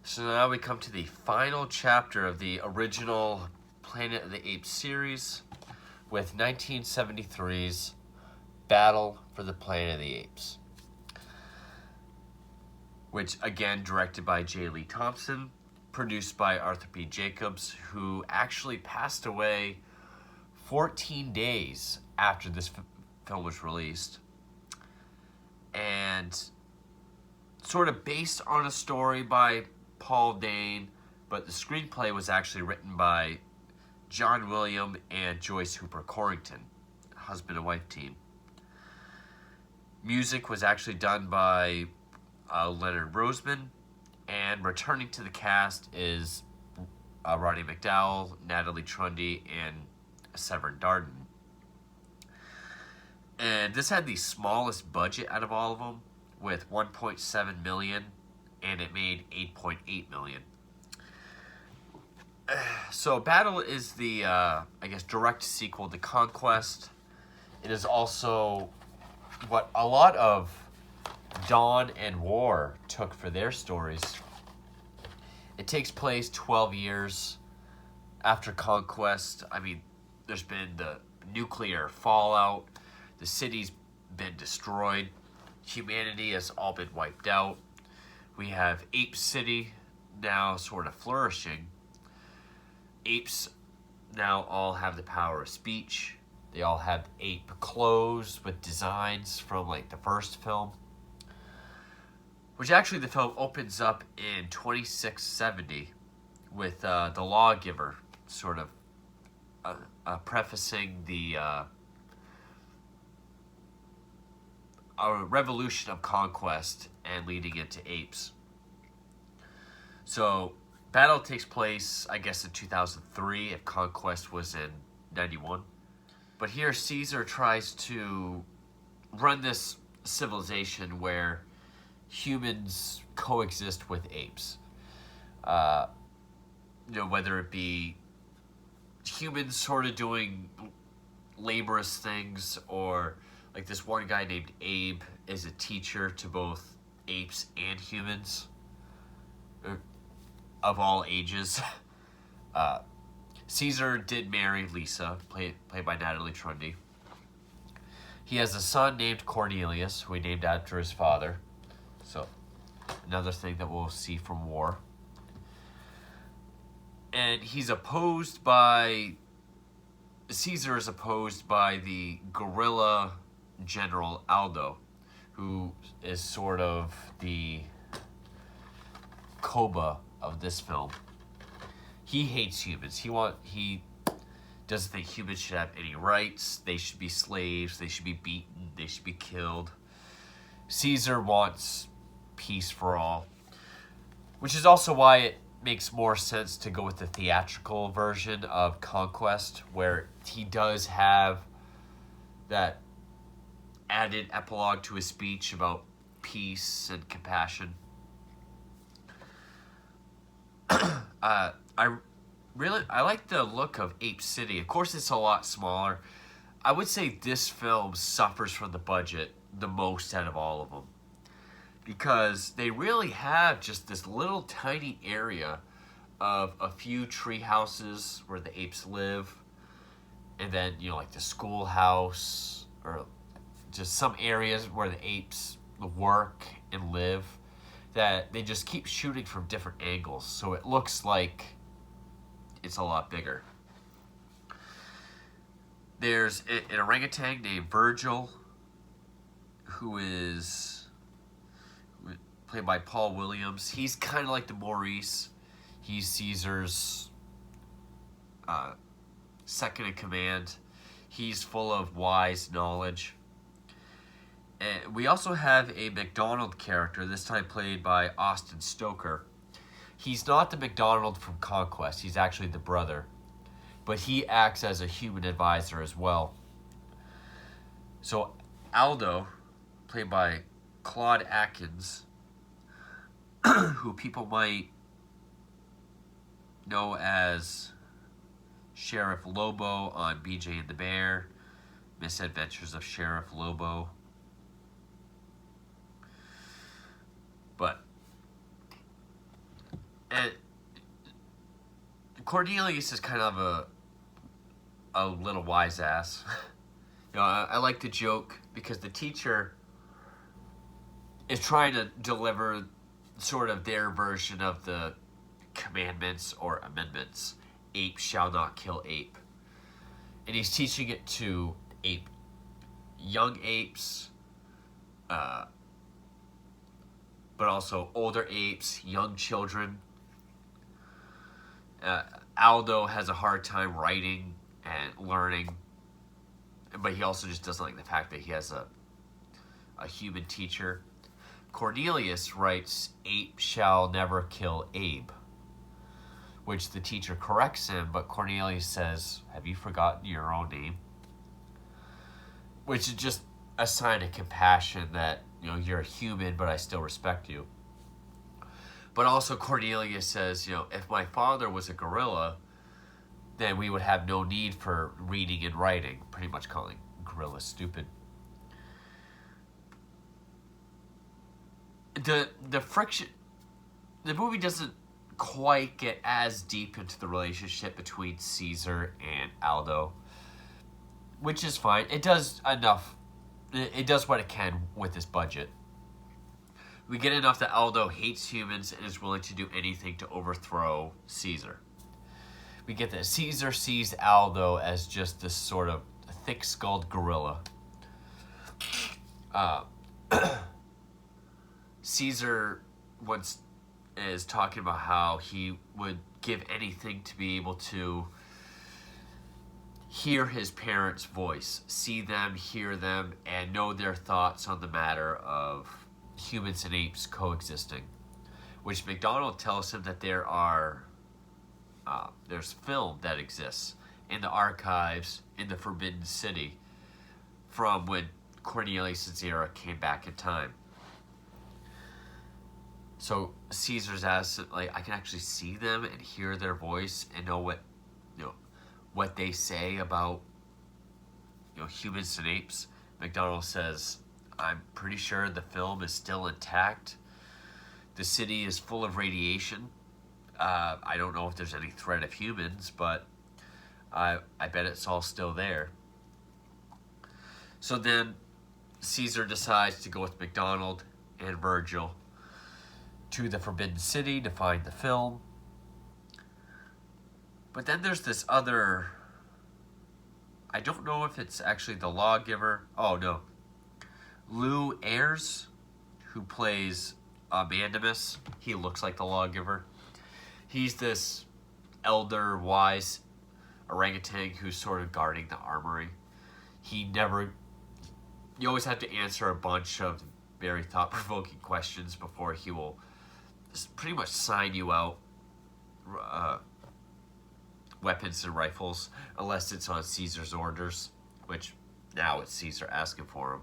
So now we come to the final chapter of the original Planet of the Apes series with 1973's Battle for the Planet of the Apes, which again directed by J. Lee Thompson, produced by Arthur P. Jacobs, who actually passed away 14 days after this film was released, and sort of based on a story by Paul Dane, but the screenplay was actually written by John William and Joyce Hooper Corrington, husband and wife team. Music was actually done by Leonard Roseman, and returning to the cast is Roddy McDowall, Natalie Trundy, and Severn Darden. And this had the smallest budget out of all of them, with $1.7 million, and it made $8.8 million. So Battle is the, direct sequel to Conquest. It is also what a lot of Dawn and War took for their stories. It takes place 12 years after Conquest. I mean, there's been the nuclear fallout. The city's been destroyed. Humanity has all been wiped out. We have Ape City now sort of flourishing. Apes now all have the power of speech. They all have ape clothes with designs from like the first film. Which actually the film opens up in 2670 with the lawgiver sort of prefacing the a revolution of conquest and leading into apes. So Battle takes place, I guess, in 2003, if Conquest was in 91. But here Caesar tries to run this civilization where humans coexist with apes. Whether it be humans sort of doing laborious things, or like this one guy named Abe is a teacher to both apes and humans of all ages. Caesar did marry Lisa, played by Natalie Trundy. He has a son named Cornelius, who he named after his father. So, another thing that we'll see from War. And Caesar is opposed by the guerrilla general Aldo, who is sort of the Koba of this film. He hates humans. He doesn't think humans should have any rights. They should be slaves. They should be beaten. They should be killed. Caesar wants peace for all, which is also why it makes more sense to go with the theatrical version of Conquest, where he does have that added epilogue to his speech about peace and compassion. I like the look of Ape City. Of course, it's a lot smaller. I would say this film suffers from the budget the most out of all of them, because they really have just this little tiny area of a few tree houses where the apes live, and then like the schoolhouse, or just some areas where the apes work and live, that they just keep shooting from different angles, so it looks like it's a lot bigger. There's an orangutan named Virgil, who is played by Paul Williams. He's kind of like the Maurice. He's Caesar's second in command. He's full of wise knowledge. And we also have a McDonald character, this time played by Austin Stoker. He's not the McDonald from Conquest. He's actually the brother. But he acts as a human advisor as well. So Aldo, played by Claude Atkins, who people might know as Sheriff Lobo on BJ and the Bear, Misadventures of Sheriff Lobo. But And Cornelius is kind of a little wise ass. I like the joke because the teacher is trying to deliver sort of their version of the commandments or amendments. Ape shall not kill ape. And he's teaching it to young apes, but also older apes, young children. Aldo has a hard time writing and learning, but he also just doesn't like the fact that he has a human teacher. Cornelius writes, "Ape shall never kill Abe," which the teacher corrects him, but Cornelius says, "Have you forgotten your own name?" Which is just a sign of compassion that, you're a human, but I still respect you. But also Cornelius says, if my father was a gorilla, then we would have no need for reading and writing, pretty much calling gorillas stupid. The friction, the movie doesn't quite get as deep into the relationship between Caesar and Aldo, which is fine. It does enough. It does what it can with this budget. We get enough that Aldo hates humans and is willing to do anything to overthrow Caesar. We get that Caesar sees Aldo as just this sort of thick-skulled gorilla. Caesar once is talking about how he would give anything to be able to hear his parents' voice, see them, hear them, and know their thoughts on the matter of humans and apes coexisting. Which McDonald tells him that there's film that exists in the archives in the Forbidden City from when Cornelius' era came back in time. So Caesar's asked, I can actually see them and hear their voice and know what they say about humans and apes. McDonald says, "I'm pretty sure the film is still intact. The city is full of radiation. I don't know if there's any threat of humans, but I bet it's all still there." So then Caesar decides to go with McDonald and Virgil to the Forbidden City to find the film. But then there's this other, I don't know if it's actually the lawgiver. Oh, no. Lou Ayres, who plays Mandamus. He looks like the lawgiver. He's this elder, wise orangutan who's sort of guarding the armory. You always have to answer a bunch of very thought-provoking questions before he will pretty much sign you out weapons and rifles, unless it's on Caesar's orders, which now it's Caesar asking for them.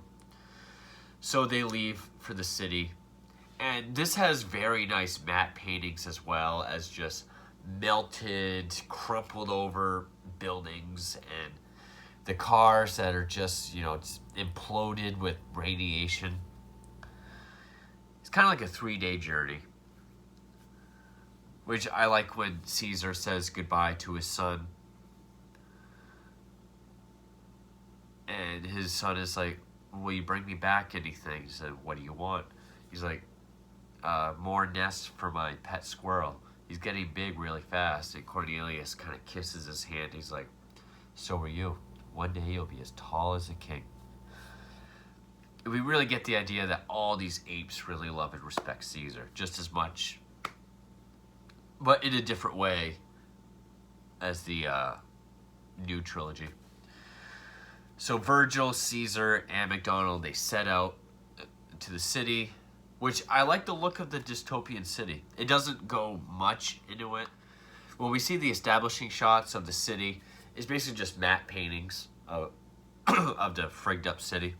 So they leave for the city, and this has very nice matte paintings as well as just melted, crumpled over buildings and the cars that are just, imploded with radiation. It's kind of like a 3-day journey. Which I like when Caesar says goodbye to his son. And his son is like, "Will you bring me back anything?" He said, "What do you want?" He's like, "More nests for my pet squirrel. He's getting big really fast." And Cornelius kind of kisses his hand. He's like, "So are you. One day you'll be as tall as a king." We really get the idea that all these apes really love and respect Caesar just as much, but in a different way, as the new trilogy. So Virgil, Caesar, and McDonald, they set out to the city, which I like the look of the dystopian city. It doesn't go much into it. When we see the establishing shots of the city, it's basically just matte paintings of the frigged up city.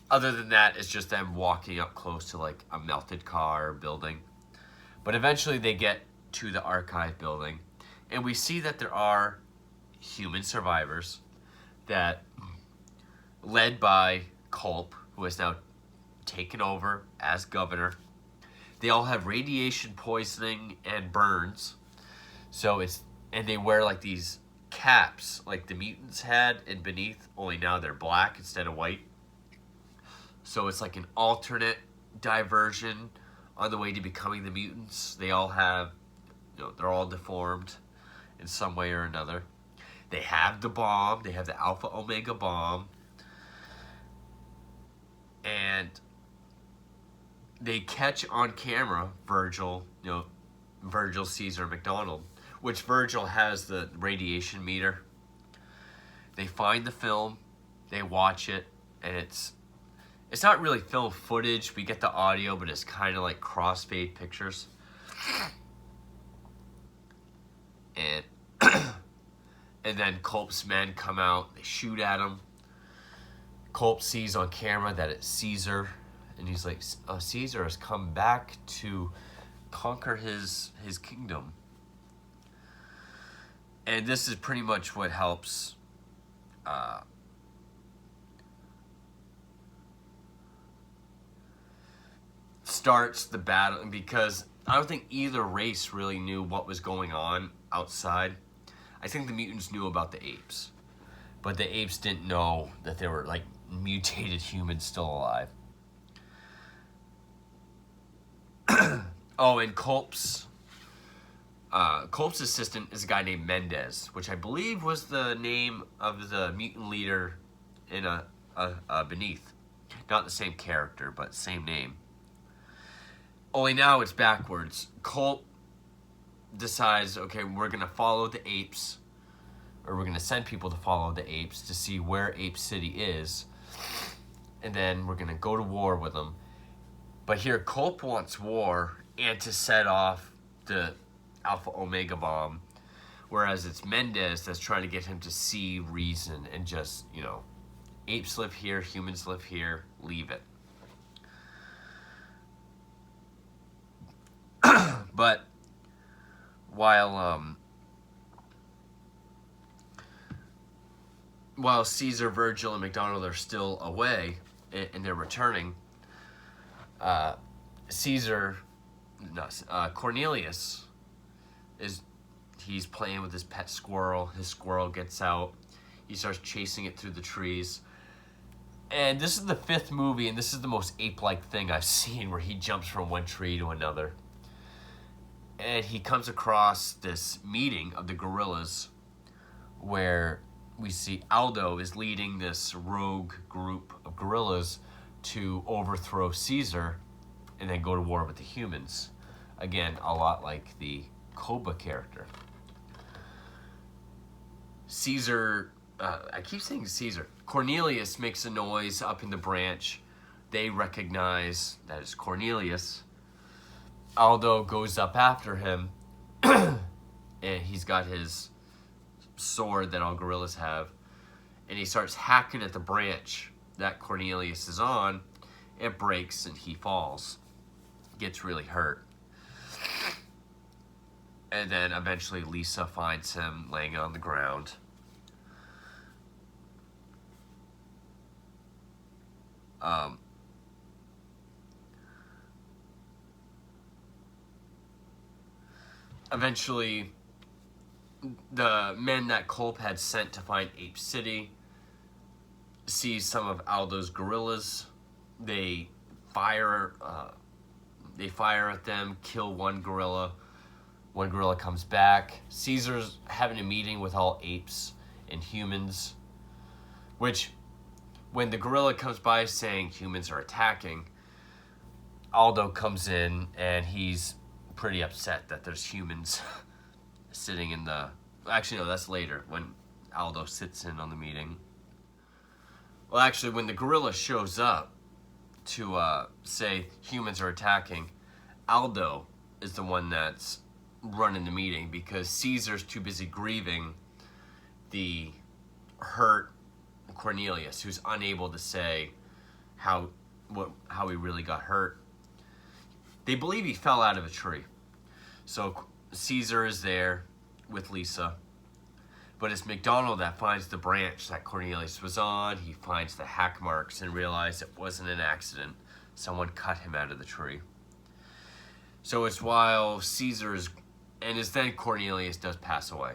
Other than that, it's just them walking up close to like a melted car building. But eventually they get to the archive building, and we see that there are human survivors that, led by Culp, who has now taken over as governor. They all have radiation poisoning and burns. And they wear like these caps like the mutants had and beneath, only now they're black instead of white. So it's like an alternate diversion on the way to becoming the mutants. They all have, they're all deformed in some way or another. They have the bomb. They have the Alpha Omega bomb. And they catch on camera Virgil, Virgil, Caesar, McDonald, which Virgil has the radiation meter. They find the film, they watch it, and it's not really film footage. We get the audio, but it's kind of like crossfade pictures. And and then Culp's men come out, they shoot at him. Culp sees on camera that it's Caesar, and he's like, Caesar has come back to conquer his kingdom. And this is pretty much what helps starts the battle, because I don't think either race really knew what was going on outside. I think the mutants knew about the apes, but the apes didn't know that there were like mutated humans still alive. Oh, and Culp's assistant is a guy named Mendez, which I believe was the name of the mutant leader in a Beneath. Not the same character, but same name. Only now it's backwards. Culp decides, okay, we're going to follow the apes, or we're going to send people to follow the apes to see where Ape City is, and then we're going to go to war with them. But here, Culp wants war and to set off the Alpha Omega bomb, whereas it's Mendez that's trying to get him to see reason and just, apes live here, humans live here, leave it. But while Caesar, Virgil, and McDonald are still away and they're returning, Cornelius he's playing with his pet squirrel. His squirrel gets out. He starts chasing it through the trees. And this is the 5th movie, and this is the most ape-like thing I've seen, where he jumps from one tree to another. And he comes across this meeting of the gorillas where we see Aldo is leading this rogue group of gorillas to overthrow Caesar and then go to war with the humans. Again, a lot like the Koba character. Caesar, I keep saying Caesar. Cornelius makes a noise up in the branch. They recognize that it's Cornelius. Aldo goes up after him, and he's got his sword that all gorillas have, and he starts hacking at the branch that Cornelius is on. It breaks and he falls. Gets really hurt. And then eventually Lisa finds him laying on the ground. Eventually, the men that Culp had sent to find Ape City see some of Aldo's gorillas. They fire at them, kill one gorilla. One gorilla comes back. Caesar's having a meeting with all apes and humans, which, when the gorilla comes by saying humans are attacking, Aldo comes in and he's pretty upset that there's humans sitting in the... Actually, no, that's later, when Aldo sits in on the meeting. Well, actually, when the gorilla shows up to say humans are attacking, Aldo is the one that's running the meeting because Caesar's too busy grieving the hurt Cornelius, who's unable to say how he really got hurt. They believe he fell out of a tree. So Caesar is there with Lisa, but it's McDonald that finds the branch that Cornelius was on. He finds the hack marks and realizes it wasn't an accident. Someone cut him out of the tree. So it's while Caesar is, and it's then Cornelius does pass away.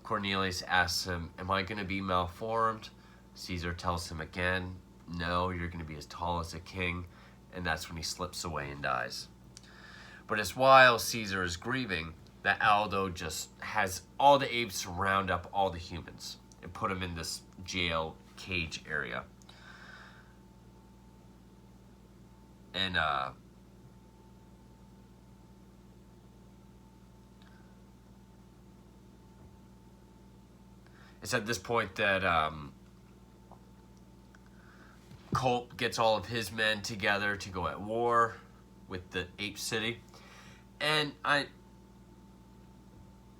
Cornelius asks him, am I going to be malformed? Caesar tells him again, no, you're going to be as tall as a king. And that's when he slips away and dies. But it's while Caesar is grieving that Aldo just has all the apes round up all the humans and put them in this jail cage area. And it's at this point that Colt gets all of his men together to go at war with the Ape City. And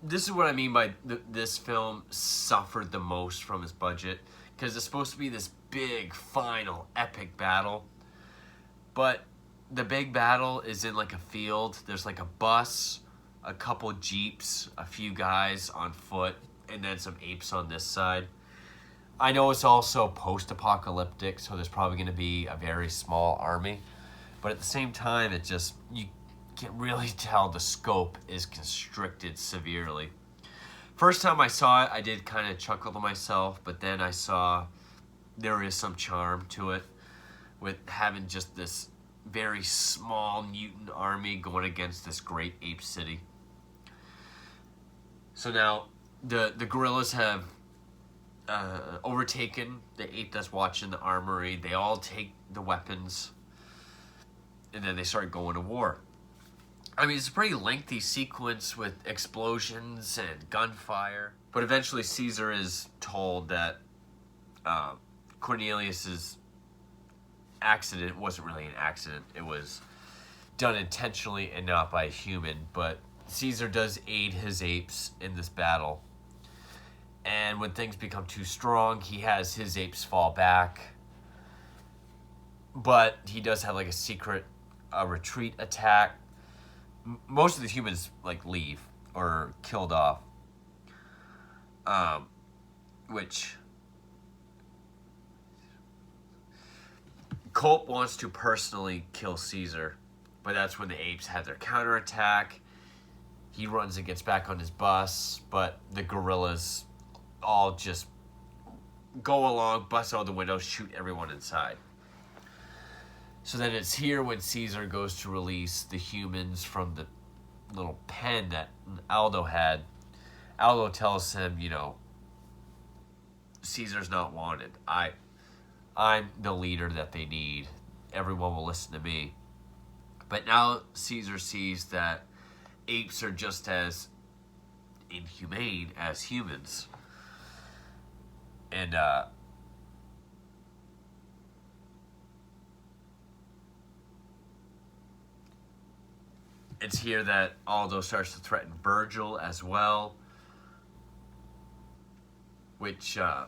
this is what I mean by this film suffered the most from its budget, because it's supposed to be this big, final, epic battle. But the big battle is in like a field. There's like a bus, a couple jeeps, a few guys on foot, and then some apes on this side. I know it's also post-apocalyptic, so there's probably going to be a very small army. But at the same time, it just, you can really tell the scope is constricted severely. First time I saw it, I did kind of chuckle to myself, but then I saw there is some charm to it with having just this very small mutant army going against this great ape city. So now the gorillas have overtaken the ape that's watching the armory. They all take the weapons, and then they start going to war. I mean, it's a pretty lengthy sequence with explosions and gunfire. But eventually Caesar is told that Cornelius's accident wasn't really an accident. It was done intentionally and not by a human. But Caesar does aid his apes in this battle. And when things become too strong, he has his apes fall back. But he does have like a secret retreat attack. Most of the humans like leave or killed off. Which Colt wants to personally kill Caesar, but that's when the apes have their counterattack. He runs and gets back on his bus, but the gorillas all just go along, bust out the windows, shoot everyone inside. So then it's here when Caesar goes to release the humans from the little pen that Aldo had. Aldo tells him, you know, Caesar's not wanted. I'm the leader that they need. Everyone will listen to me. But now Caesar sees that apes are just as inhumane as humans. And it's here that Aldo starts to threaten Virgil as well. Which, I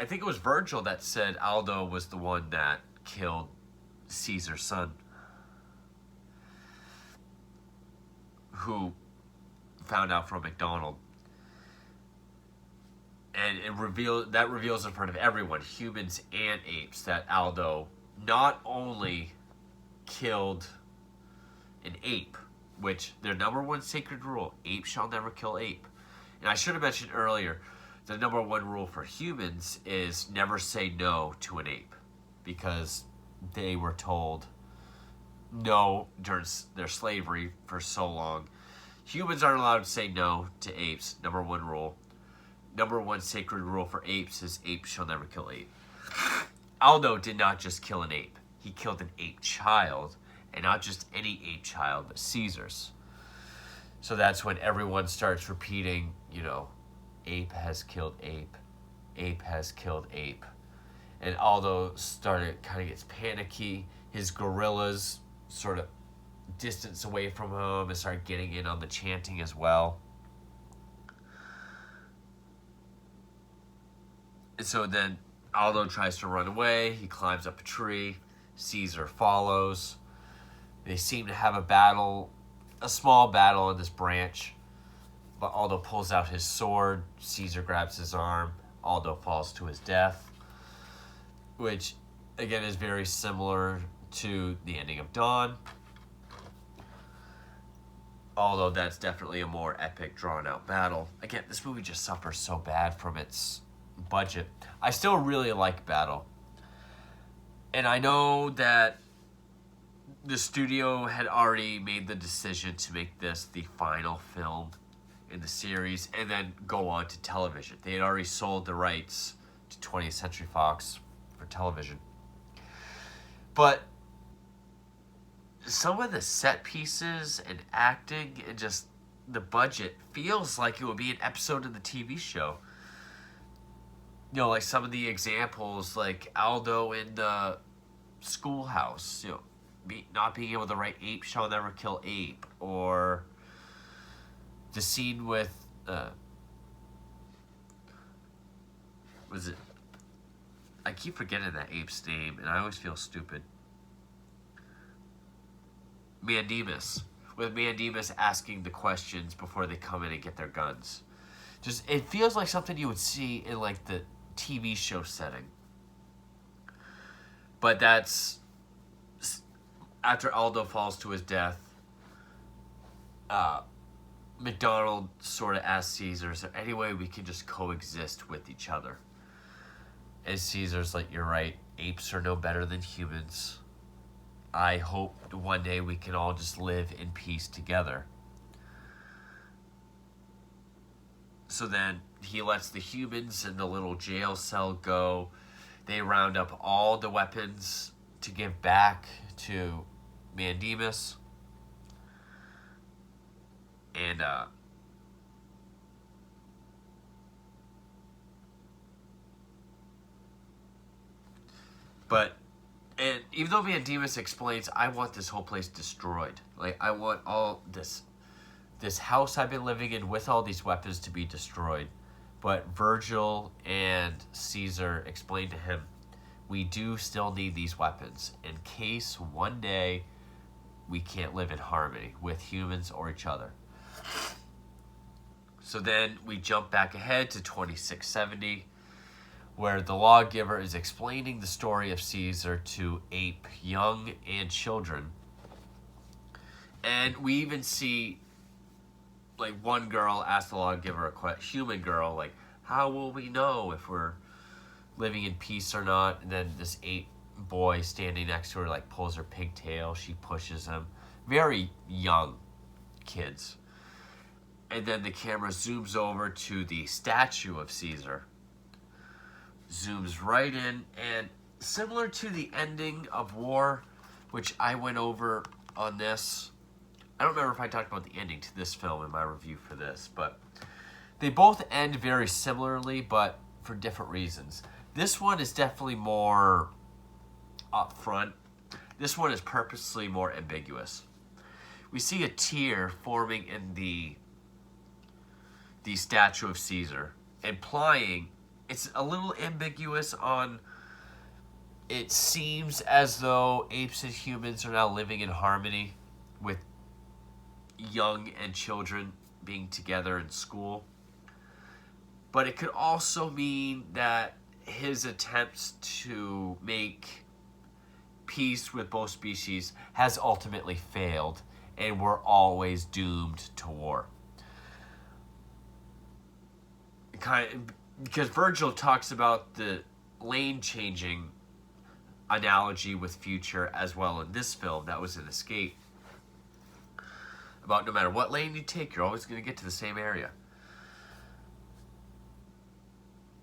think it was Virgil that said Aldo was the one that killed Caesar's son. Who found out from McDonald. And it reveals in front of everyone, humans and apes, that Aldo not only killed an ape, which their number one sacred rule, ape shall never kill ape. And I should have mentioned earlier, the number one rule for humans is never say no to an ape, because they were told no during their slavery for so long. Humans aren't allowed to say no to apes, number one rule. Number one sacred rule for apes is ape shall never kill ape. Aldo did not just kill an ape. He killed an ape child, and not just any ape child, but Caesar's. So that's when everyone starts repeating, you know, ape has killed ape. Ape has killed ape. And Aldo kind of gets panicky. His gorillas sort of distance away from him and start getting in on the chanting as well. And so then Aldo tries to run away. He climbs up a tree. Caesar follows. They seem to have a small battle in this branch. But Aldo pulls out his sword. Caesar grabs his arm. Aldo falls to his death. Which, again, is very similar to the ending of Dawn. Although that's definitely a more epic, drawn-out battle. Again, this movie just suffers so bad from its budget. I still really like Battle. And I know that the studio had already made the decision to make this the final film in the series and then go on to television. They had already sold the rights to 20th Century Fox for television. But some of the set pieces and acting and just the budget feels like it would be an episode of the TV show. You know, like some of the examples, like Aldo in the schoolhouse, you know, not being able to write Ape shall never kill Ape, or the scene with, was it, I keep forgetting that ape's name, and I always feel stupid. Mandemus. With Mandemus asking the questions before they come in and get their guns. Just, it feels like something you would see in, like, the TV show setting. But that's after Aldo falls to his death. McDonald sort of asks Caesar, is there any way we can just coexist with each other? And Caesar's like, you're right, apes are no better than humans. I hope one day we can all just live in peace together. So then he lets the humans in the little jail cell go. They round up all the weapons to give back to Mandemus. And, and even though Mandemus explains, I want this whole place destroyed. Like, I want all this house I've been living in with all these weapons to be destroyed. But Virgil and Caesar explain to him, we do still need these weapons in case one day we can't live in harmony with humans or each other. So then we jump back ahead to 2670, where the lawgiver is explaining the story of Caesar to Ape, young and children. And we even see, like, one girl ask the lawgiver a question, human girl, like, how will we know if we're living in peace or not? And then this ape boy standing next to her, like, pulls her pigtail. She pushes him. Very young kids. And then the camera zooms over to the statue of Caesar. Zooms right in, and similar to the ending of War, which I went over on this. I don't remember if I talked about the ending to this film in my review for this, but they both end very similarly, but for different reasons. This one is definitely more upfront. This one is purposely more ambiguous. We see a tear forming in the statue of Caesar, implying it's a little ambiguous on, it seems as though apes and humans are now living in harmony with young and children being together in school. But it could also mean that his attempts to make peace with both species has ultimately failed, and we're always doomed to war. Because Virgil talks about the lane-changing analogy with Future as well in this film that was in Escape. About no matter what lane you take, you're always going to get to the same area.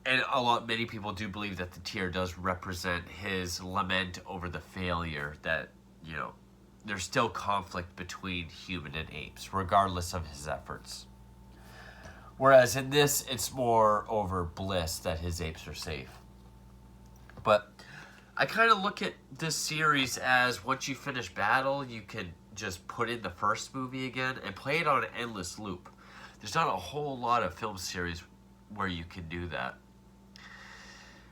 And many people do believe that the tear does represent his lament over the failure that, you know, there's still conflict between human and apes, regardless of his efforts. Whereas in this, it's more over bliss that his apes are safe. But I kind of look at this series as once you finish Battle, you can just put in the first movie again and play it on an endless loop. There's not a whole lot of film series where you can do that.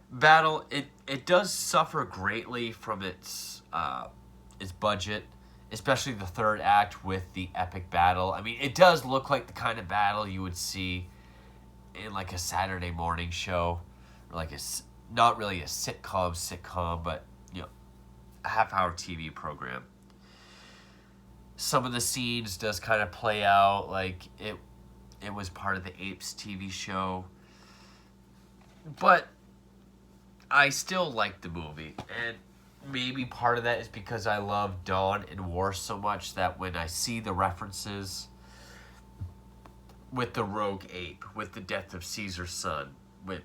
Battle, it does suffer greatly from its budget, especially the third act with the epic battle. I mean, it does look like the kind of battle you would see in like a Saturday morning show, or like not really a sitcom, but, you know, a half-hour TV program. some of the scenes does kind of play out like it was part of the Apes TV show. But I still like the movie, and maybe part of that is because I love Dawn and War so much that when I see the references with the rogue ape, with the death of Caesar's son, with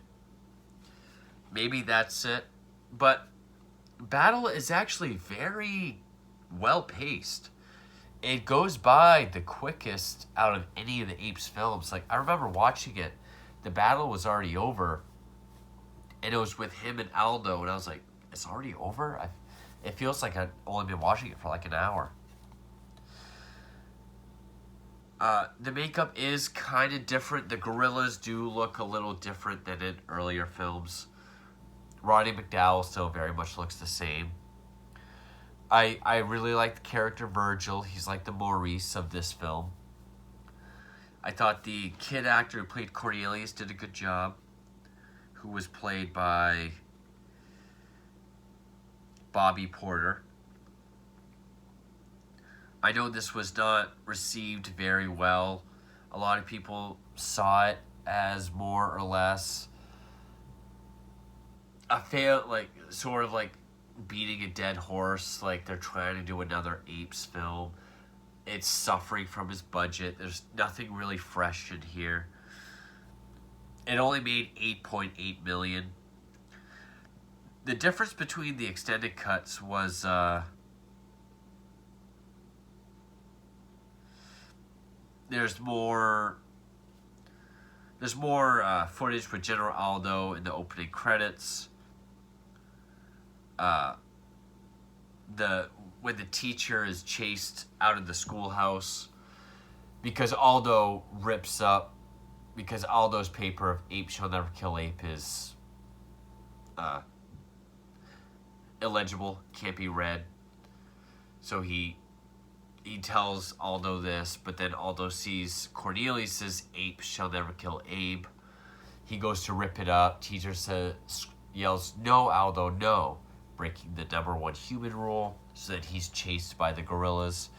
maybe that's it. But Battle is actually very well paced. It goes by the quickest out of any of the Apes films. Like, I remember watching it, the battle was already over, and it was with him and Aldo, and I was like, it's already over? It feels like I've only been watching it for like an hour. The makeup is kind of different. The gorillas do look a little different than in earlier films. Roddy McDowell still very much looks the same. I really like the character Virgil. He's like the Maurice of this film. I thought the kid actor who played Cornelius did a good job, who was played by Bobby Porter. I know this was not received very well. A lot of people saw it as more or less a fail, like sort of like beating a dead horse, like they're trying to do another Apes film. It's suffering from his budget. There's nothing really fresh in here. It only made $8.8 million. The difference between the extended cuts was there's more footage with General Aldo in the opening credits. When the teacher is chased out of the schoolhouse because Aldo rips up, because Aldo's paper of Ape Shall Never Kill Ape is illegible, can't be read. So he tells Aldo this, but then Aldo sees Cornelius's Ape Shall Never Kill Abe. He goes to rip it up. Teacher yells, "No, Aldo, no," breaking the #1 human rule, so that he's chased by the gorillas.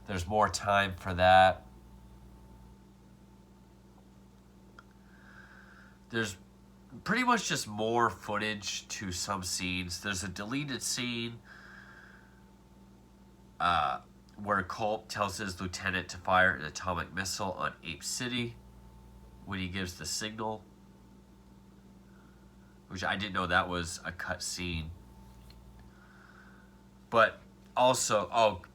There's more time for that. There's pretty much just more footage to some scenes. There's a deleted scene where Culp tells his lieutenant to fire an atomic missile on Ape City when he gives the signal, which I didn't know that was a cut scene. But also,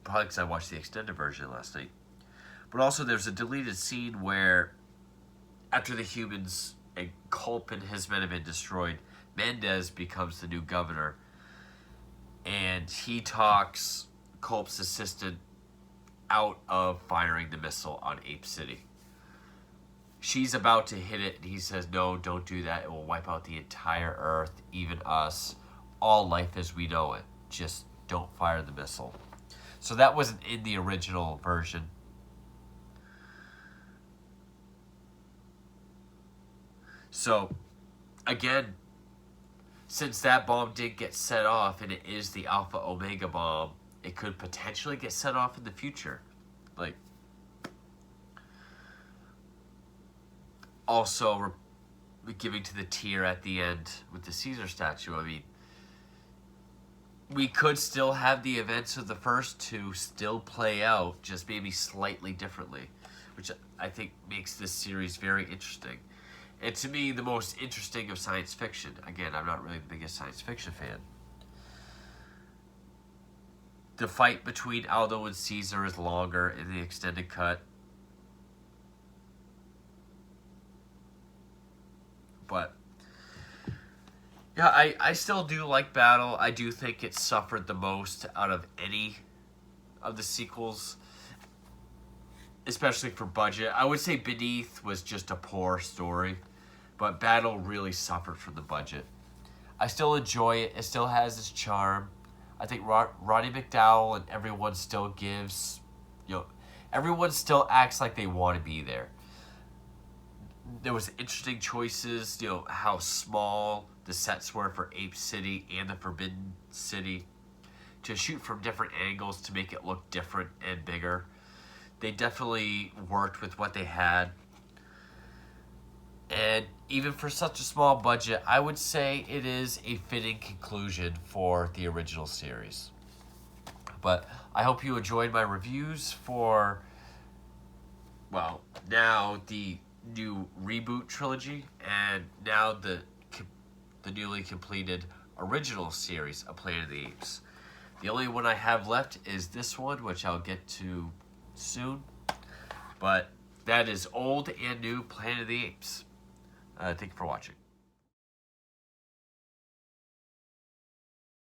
probably because I watched the extended version last night. But also there's a deleted scene where after the humans and Culp and his men have been destroyed, Mendez becomes the new governor, and he talks Culp's assistant out of firing the missile on Ape City. She's about to hit it, and he says, "No, don't do that. It will wipe out the entire Earth, even us, all life as we know it. Just don't fire the missile." So that wasn't in the original version. So, again, since that bomb did get set off, and it is the Alpha Omega bomb, it could potentially get set off in the future. Like, also giving to the tier at the end with the Caesar statue. I mean, we could still have the events of the first two still play out, just maybe slightly differently, which I think makes this series very interesting. And to me, the most interesting of science fiction. Again, I'm not really the biggest science fiction fan. The fight between Aldo and Caesar is longer in the extended cut. But yeah, I still do like Battle. I do think it suffered the most out of any of the sequels, especially for budget. I would say Beneath was just a poor story, but Battle really suffered from the budget. I still enjoy it. It still has its charm. I think Roddy McDowell and everyone still gives, everyone still acts like they want to be there. There was interesting choices, how small the sets were for Ape City and the Forbidden City. to shoot from different angles to make it look different and bigger. They definitely worked with what they had. And even for such a small budget, I would say it is a fitting conclusion for the original series. But I hope you enjoyed my reviews for, well, now the new reboot trilogy, and now the newly completed original series of Planet of the Apes. The only one I have left is this one, which I'll get to soon. But that is old and new Planet of the Apes. Thank you for watching.